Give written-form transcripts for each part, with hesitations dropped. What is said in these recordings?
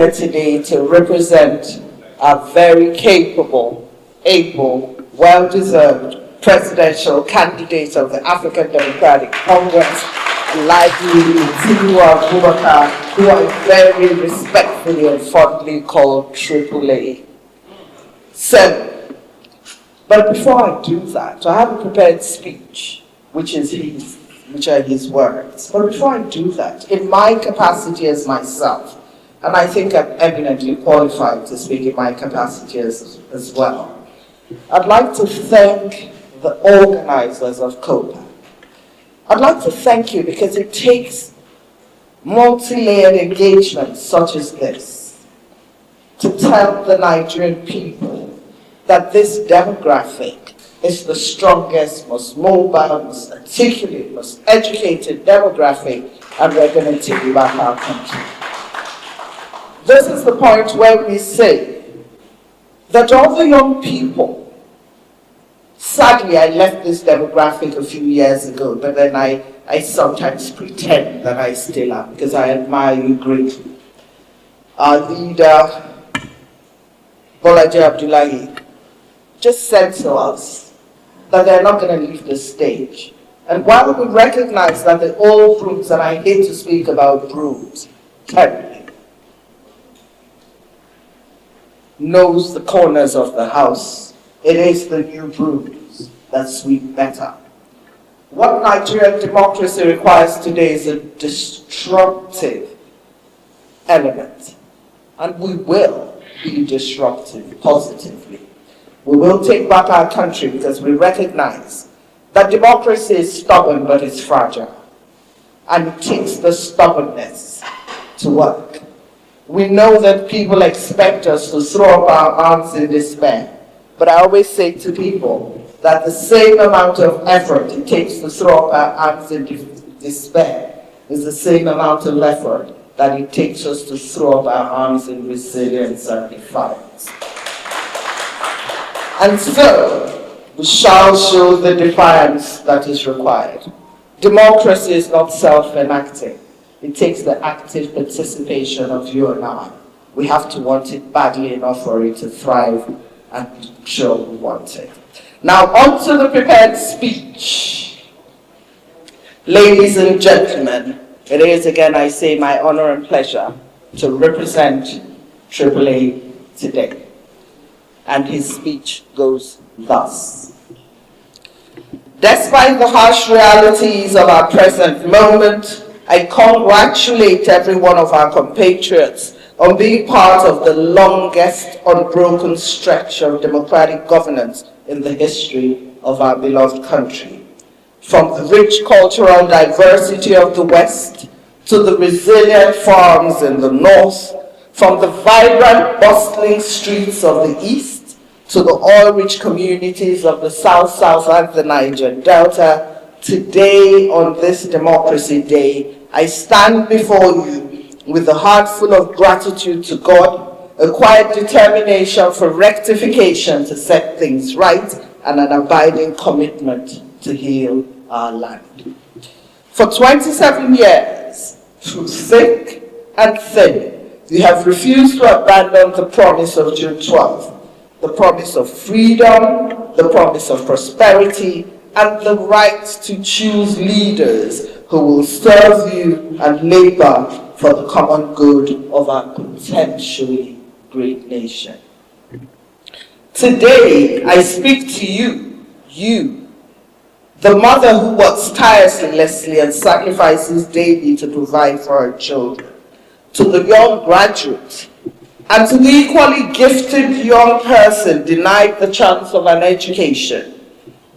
today to represent a very capable, able, well-deserved presidential candidate of the African Democratic Congress, likely Tinubu, who I very respectfully and fondly call AAA. So, but before I do that, I have a prepared speech, which are his words. But before I do that, in my capacity as myself, and I think I'm eminently qualified to speak in my capacity as well, I'd like to thank the organizers of Propag. I'd like to thank you because it takes multi-layered engagement such as this to tell the Nigerian people that this demographic is the strongest, most mobile, most articulate, most educated demographic, and we're going to take back our country. This is the point where we say that all the young people, sadly I left this demographic a few years ago, but then I sometimes pretend that I still am because I admire you greatly. Our leader, Bolaji Abdullahi, just said to us that they're not going to leave the stage. And while we recognize that the old brooms, and I hate to speak about brooms, terribly, knows the corners of the house, it is the new brooms that sweep better. What Nigerian democracy requires today is a disruptive element. And we will be disruptive positively. We will take back our country because we recognize that democracy is stubborn, but it's fragile. And it takes the stubbornness to work. We know that people expect us to throw up our arms in despair. But I always say to people that the same amount of effort it takes to throw up our arms in despair is the same amount of effort that it takes us to throw up our arms in resilience and defiance. And so, we shall show the defiance that is required. Democracy is not self-enacting. It takes the active participation of you and I. We have to want it badly enough for it to thrive, and sure we want it. Now, on to the prepared speech. Ladies and gentlemen, it is again, I say, my honor and pleasure to represent AAA today. And his speech goes thus. Despite the harsh realities of our present moment, I congratulate every one of our compatriots on being part of the longest unbroken stretch of democratic governance in the history of our beloved country. From the rich cultural diversity of the West to the resilient farms in the North, from the vibrant, bustling streets of the East to the oil-rich communities of the South, and the Niger Delta, today on this Democracy Day, I stand before you with a heart full of gratitude to God, a quiet determination for rectification to set things right, and an abiding commitment to heal our land. For 27 years, through thick and thin, you have refused to abandon the promise of June 12th, the promise of freedom, the promise of prosperity, and the right to choose leaders who will serve you and labor for the common good of our potentially great nation. Today, I speak to you, the mother who works tirelessly and sacrifices daily to provide for her children, to the young graduate, and to the equally gifted young person denied the chance of an education,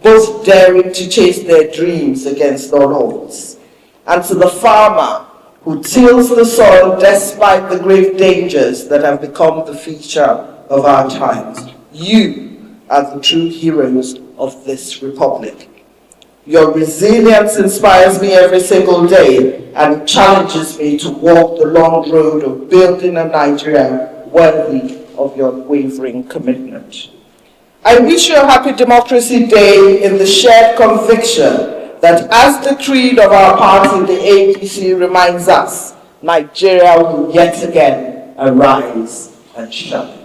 both daring to chase their dreams against all odds, and to the farmer who tills the soil despite the grave dangers that have become the feature of our times. You are the true heroes of this republic. Your resilience inspires me every single day and challenges me to walk the long road of building a Nigeria worthy of your wavering commitment. I wish you a happy Democracy Day in the shared conviction that as the creed of our party, the APC, reminds us, Nigeria will yet again arise and shine.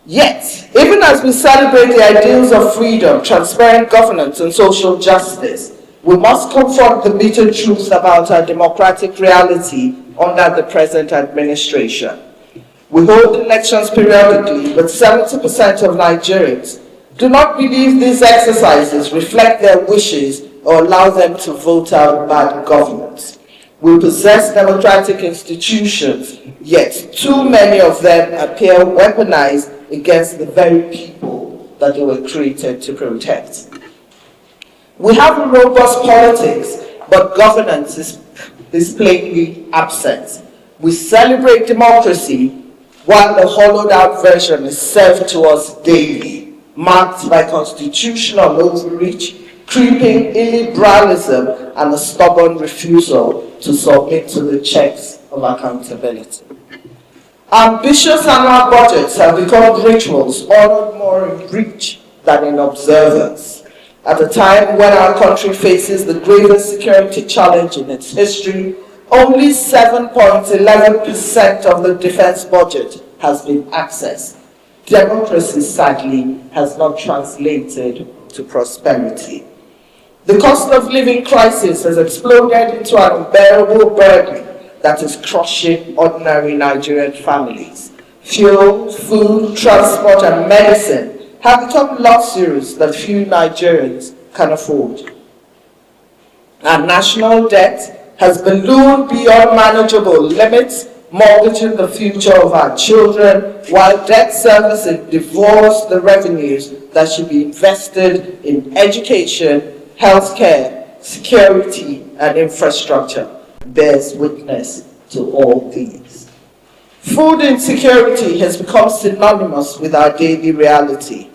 Yet, even as we celebrate the ideals of freedom, transparent governance, and social justice, we must confront the bitter truth about our democratic reality under the present administration. We hold elections periodically, but 70% of Nigerians do not believe these exercises reflect their wishes or allow them to vote out bad governance. We possess democratic institutions, yet too many of them appear weaponized against the very people that they were created to protect. We have a robust politics, but governance is plainly absent. We celebrate democracy while the hollowed-out version is served to us daily, marked by constitutional overreach, creeping illiberalism, and a stubborn refusal to submit to the checks of accountability. Ambitious annual budgets have become rituals honored more in reach than in observance. At a time when our country faces the gravest security challenge in its history, only 7.11% of the defense budget has been accessed. Democracy, sadly, has not translated to prosperity. The cost of living crisis has exploded into an unbearable burden that is crushing ordinary Nigerian families. Fuel, food, transport, and medicine have become luxuries that few Nigerians can afford. Our national debt has ballooned beyond manageable limits, mortgaging the future of our children, while debt servicing devours the revenues that should be invested in education, healthcare, security, and infrastructure. Bears witness to all these. Food insecurity has become synonymous with our daily reality.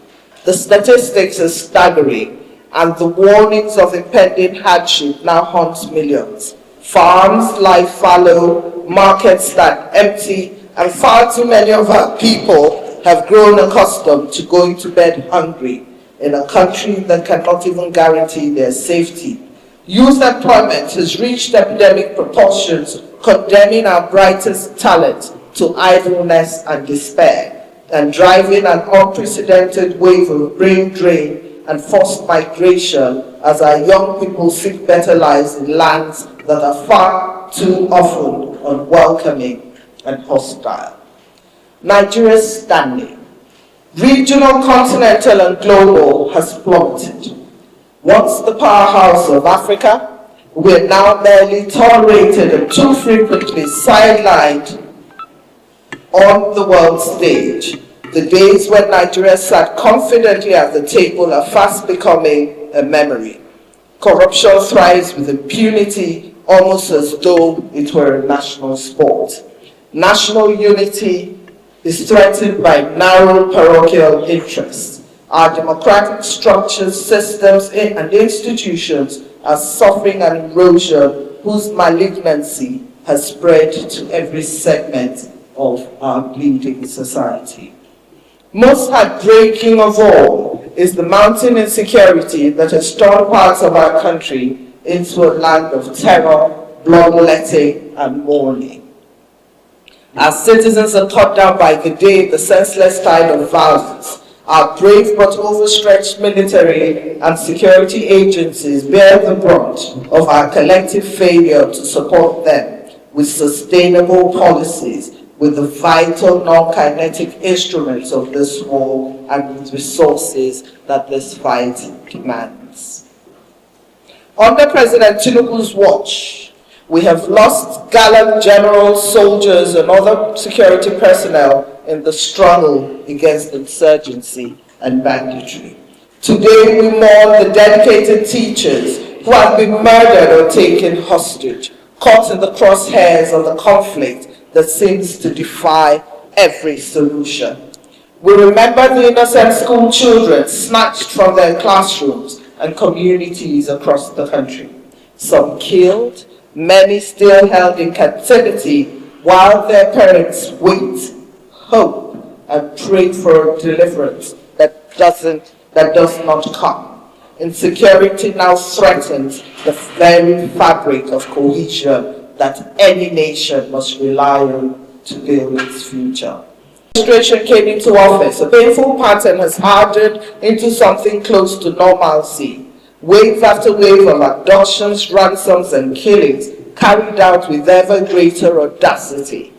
The statistics are staggering, and the warnings of impending hardship now haunt millions. Farms lie fallow, markets stand empty, and far too many of our people have grown accustomed to going to bed hungry in a country that cannot even guarantee their safety. Youth employment has reached epidemic proportions, condemning our brightest talent to idleness and despair, and driving an unprecedented wave of brain drain and forced migration as our young people seek better lives in lands that are far too often unwelcoming and hostile. Nigeria's standing, regional, continental, and global, has plummeted. Once the powerhouse of Africa, we are now merely tolerated and too frequently sidelined on the world stage. The days when Nigeria sat confidently at the table are fast becoming a memory. Corruption thrives with impunity, almost as though it were a national sport. National unity is threatened by narrow parochial interests. Our democratic structures, systems, and institutions are suffering an erosion whose malignancy has spread to every segment of our bleeding society. Most heartbreaking of all is the mounting insecurity that has turned parts of our country into a land of terror, bloodletting, and mourning. Our citizens are cut down by the day the senseless tide of violence. Our brave but overstretched military and security agencies bear the brunt of our collective failure to support them with sustainable policies, with the vital non-kinetic instruments of this war and with resources that this fight demands. Under President Tinubu's watch, we have lost gallant generals, soldiers, and other security personnel in the struggle against insurgency and banditry. Today we mourn the dedicated teachers who have been murdered or taken hostage, caught in the crosshairs of the conflict that seems to defy every solution. We remember the innocent school children snatched from their classrooms and communities across the country. Some killed, many still held in captivity while their parents wait, hope, and pray for a deliverance that does not come. Insecurity now threatens the very fabric of cohesion that any nation must rely on to build its future. Administration came into office, a painful pattern has hardened into something close to normalcy. Wave after wave of abductions, ransoms, and killings carried out with ever greater audacity.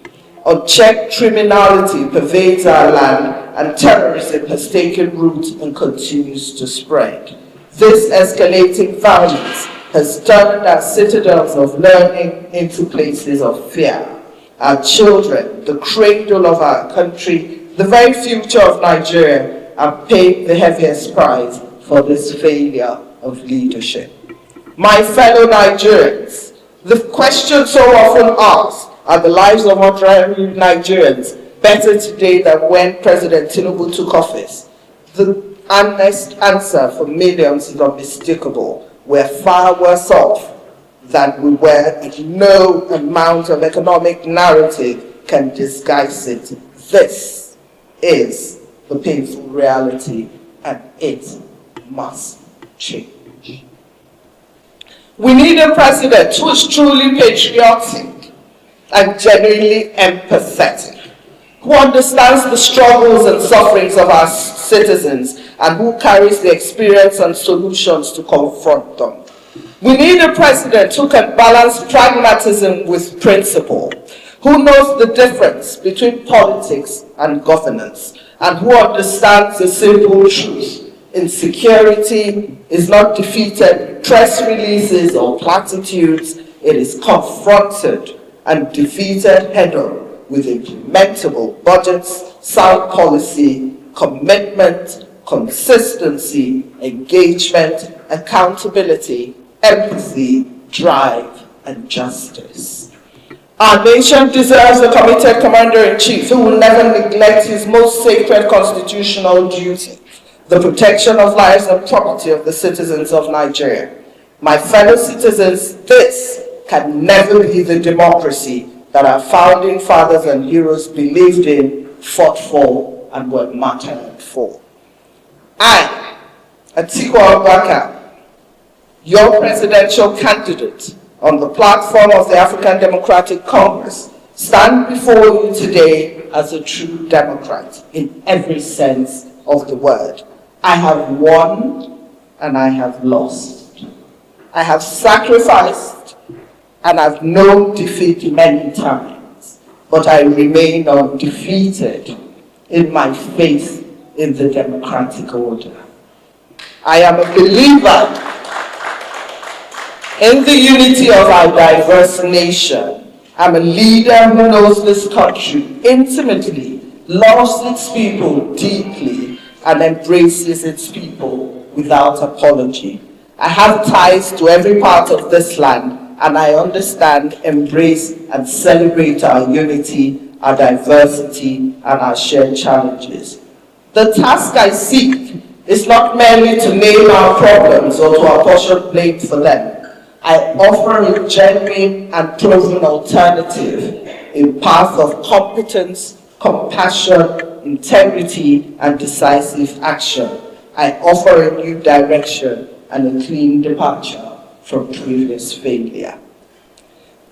Unchecked criminality pervades our land, and terrorism has taken root and continues to spread. This escalating violence has turned our citadels of learning into places of fear. Our children, the cradle of our country, the very future of Nigeria, are paying the heaviest price for this failure of leadership. My fellow Nigerians, the question so often asked, are the lives of ordinary Nigerians better today than when President Tinubu took office? The honest answer for millions is unmistakable. We're far worse off than we were, and no amount of economic narrative can disguise it. This is the painful reality, and it must change. We need a president who is truly patriotic and genuinely empathetic, who understands the struggles and sufferings of our citizens, and who carries the experience and solutions to confront them. We need a president who can balance pragmatism with principle, who knows the difference between politics and governance, and who understands the simple truth. Insecurity is not defeated with press releases or platitudes. It is confronted and defeated head-on with implementable budgets, sound policy, commitment, consistency, engagement, accountability, empathy, drive, and justice. Our nation deserves a committed commander-in-chief who will never neglect his most sacred constitutional duty, the protection of lives and property of the citizens of Nigeria. My fellow citizens, this can never be the democracy that our founding fathers and heroes believed in, fought for, and were martyred for. I, Atiku Abubakar, your presidential candidate on the platform of the African Democratic Congress, stand before you today as a true Democrat in every sense of the word. I have won and I have lost. I have sacrificed and I've known defeat many times, but I remain undefeated in my faith in the democratic order. I am a believer in the unity of our diverse nation. I'm a leader who knows this country intimately, loves its people deeply, and embraces its people without apology. I have ties to every part of this land, and I understand, embrace, and celebrate our unity, our diversity, and our shared challenges. The task I seek is not merely to name our problems or to apportion blame for them. I offer a genuine and proven alternative, a path of competence, compassion, integrity, and decisive action. I offer a new direction and a clean departure from previous failure.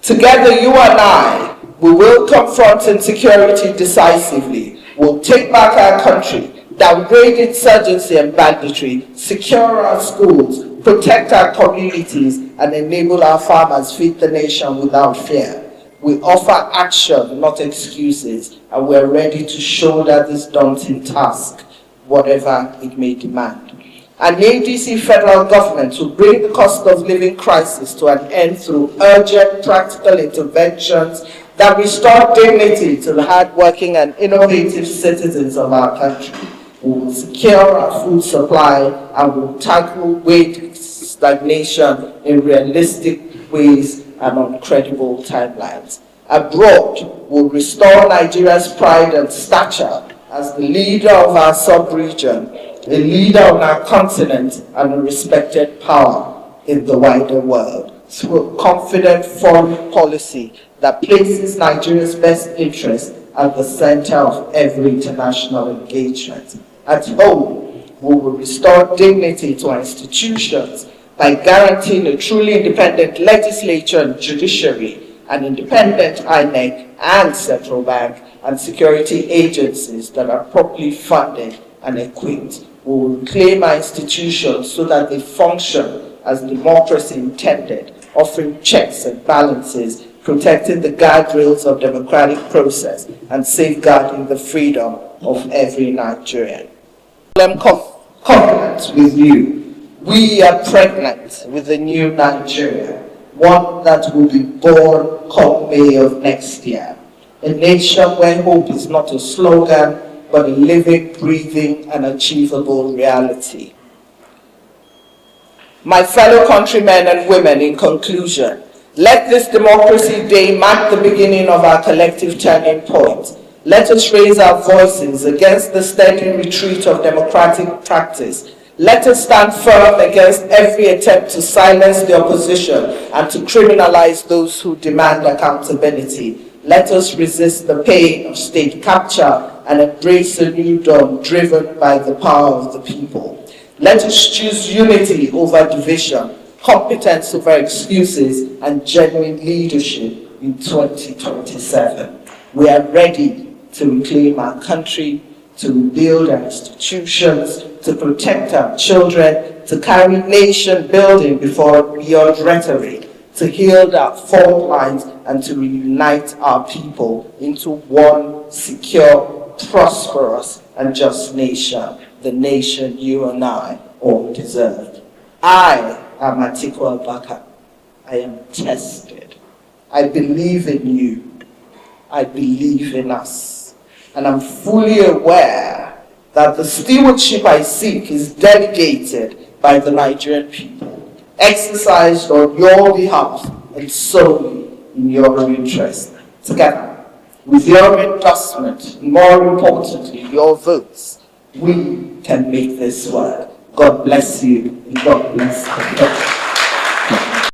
Together, you and I, we will confront insecurity decisively. We'll take back our country, downgrade insurgency and banditry, secure our schools, protect our communities, and enable our farmers feed the nation without fear. We offer action, not excuses, and we're ready to shoulder this daunting task, whatever it may demand. An ADC federal government will bring the cost of living crisis to an end through urgent practical interventions that restore dignity to the hardworking and innovative citizens of our country. We will secure our food supply and will tackle wage stagnation in realistic ways and on credible timelines. Abroad, we'll restore Nigeria's pride and stature as the leader of our sub-region, a leader on our continent, and a respected power in the wider world through a confident foreign policy that places Nigeria's best interests at the center of every international engagement. At home, we will restore dignity to our institutions by guaranteeing a truly independent legislature and judiciary, an independent INEC and central bank, and security agencies that are properly funded and equipped. We will reclaim our institutions so that they function as democracy intended, offering checks and balances, protecting the guardrails of democratic process, and safeguarding the freedom of every Nigerian. Covenant with you. We are pregnant with a new Nigeria, one that will be born come May of next year. A nation where hope is not a slogan, but a living, breathing, and achievable reality. My fellow countrymen and women, in conclusion, let this Democracy Day mark the beginning of our collective turning point. Let us raise our voices against the steady retreat of democratic practice. Let us stand firm against every attempt to silence the opposition and to criminalize those who demand accountability. Let us resist the pain of state capture and embrace a new dawn driven by the power of the people. Let us choose unity over division, competence over excuses, and genuine leadership in 2027. We are ready to reclaim our country, to rebuild our institutions, to protect our children, to carry nation building beyond rhetoric, to heal our fault lines, and to reunite our people into one secure, prosperous, and just nation, the nation you and I all deserve. I am Atiku Abubakar. I am tested. I believe in you. I believe in us. And I'm fully aware that the stewardship I seek is delegated by the Nigerian people, exercised on your behalf and solely in your interest. Together, with your endorsement, and more importantly, your votes, we can make this work. God bless you, and God bless you.